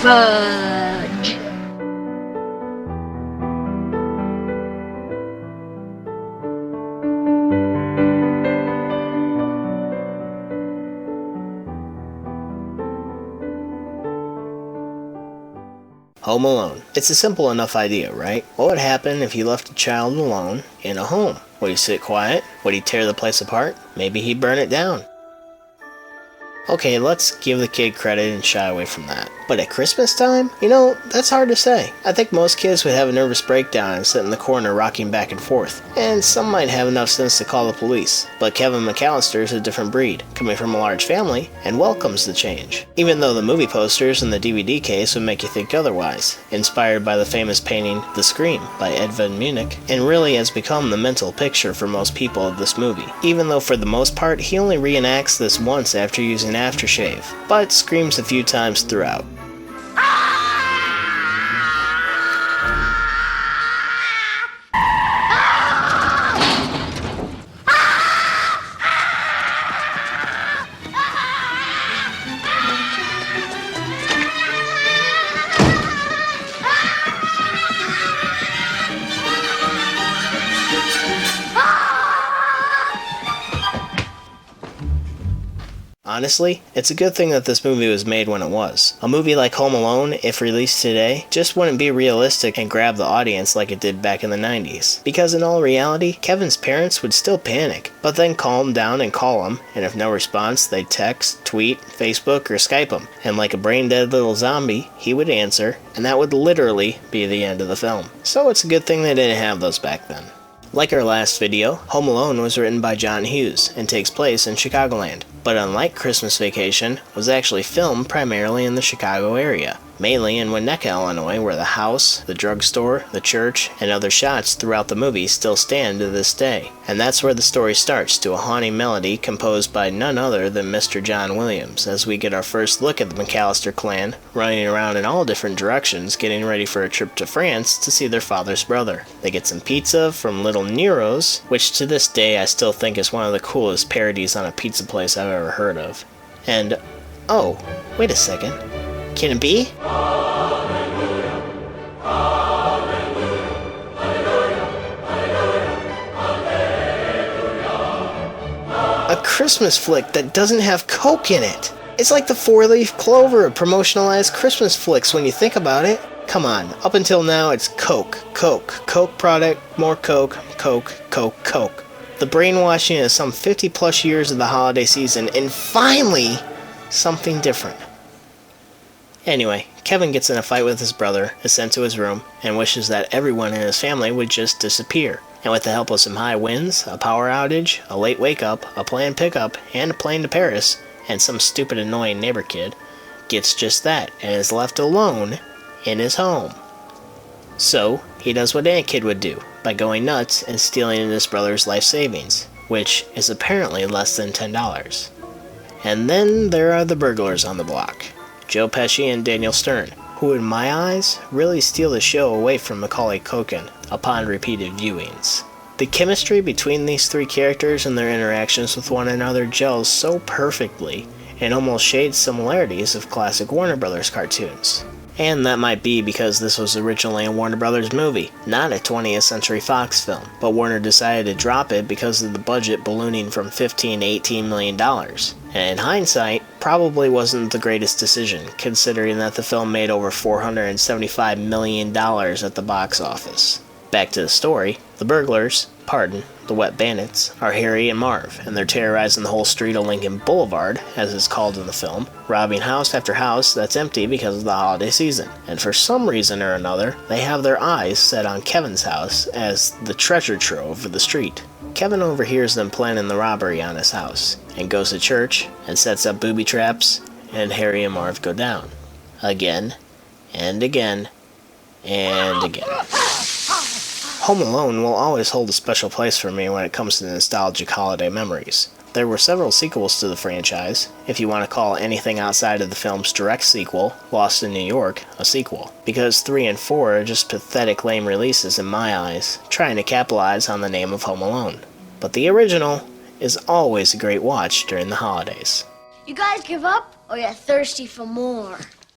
Fudge. Home Alone. It's a simple enough idea, right? What would happen if you left a child alone in a home? Would he sit quiet? Would he tear the place apart? Maybe he'd burn it down. Okay, let's give the kid credit and shy away from that. But at Christmas time? You know, that's hard to say. I think most kids would have a nervous breakdown and sit in the corner rocking back and forth. And some might have enough sense to call the police. But Kevin McAllister is a different breed, coming from a large family, and welcomes the change. Even though the movie posters and the DVD case would make you think otherwise. Inspired by the famous painting The Scream by Ed van Munich, and really has become the mental picture for most people of this movie. Even though for the most part, he only reenacts this once after using aftershave, but screams a few times throughout. Honestly, it's a good thing that this movie was made when it was. A movie like Home Alone, if released today, just wouldn't be realistic and grab the audience like it did back in the 90s. Because in all reality, Kevin's parents would still panic, but then calm down and call him, and if no response, they'd text, tweet, Facebook, or Skype him. And like a brain-dead little zombie, he would answer, and that would literally be the end of the film. So it's a good thing they didn't have those back then. Like our last video, Home Alone was written by John Hughes and takes place in Chicagoland, but unlike Christmas Vacation, was actually filmed primarily in the Chicago area, mainly in Winnetka, Illinois, where the house, the drugstore, the church, and other shots throughout the movie still stand to this day. And that's where the story starts, to a haunting melody composed by none other than Mr. John Williams, as we get our first look at the McAllister clan running around in all different directions getting ready for a trip to France to see their father's brother. They get some pizza from Little Nero's, which to this day I still think is one of the coolest parodies on a pizza place I've ever heard of. And, oh, wait a second. Can it be? A Christmas flick that doesn't have Coke in it. It's like the four-leaf clover of promotionalized Christmas flicks when you think about it. Come on, up until now it's Coke, Coke, Coke product, more Coke, Coke, Coke, Coke. The brainwashing of some 50 plus years of the holiday season, and finally, something different. Anyway, Kevin gets in a fight with his brother, is sent to his room, and wishes that everyone in his family would just disappear. And with the help of some high winds, a power outage, a late wake-up, a planned pickup, and a plane to Paris, and some stupid annoying neighbor kid, gets just that, and is left alone in his home. So, he does what any kid would do, by going nuts and stealing his brother's life savings, which is apparently less than $10. And then there are the burglars on the block. Joe Pesci and Daniel Stern, who in my eyes really steal the show away from Macaulay Culkin upon repeated viewings. The chemistry between these three characters and their interactions with one another gels so perfectly and almost shades similarities of classic Warner Brothers cartoons. And that might be because this was originally a Warner Brothers movie, not a 20th Century Fox film, but Warner decided to drop it because of the budget ballooning from $15 to $18 million. And in hindsight, probably wasn't the greatest decision, considering that the film made over $475 million at the box office. Back to the story, the burglars, the wet bandits, are Harry and Marv, and they're terrorizing the whole street of Lincoln Boulevard, as it's called in the film, robbing house after house that's empty because of the holiday season. And for some reason or another, they have their eyes set on Kevin's house as the treasure trove of the street. Kevin overhears them planning the robbery on his house, and goes to church, and sets up booby traps, and Harry and Marv go down. Again, and again, and again. Home Alone will always hold a special place for me when it comes to nostalgic holiday memories. There were several sequels to the franchise, if you want to call anything outside of the film's direct sequel, Lost in New York, a sequel, because 3 and 4 are just pathetic lame releases in my eyes, trying to capitalize on the name of Home Alone. But the original is always a great watch during the holidays. You guys give up, or you're thirsty for more?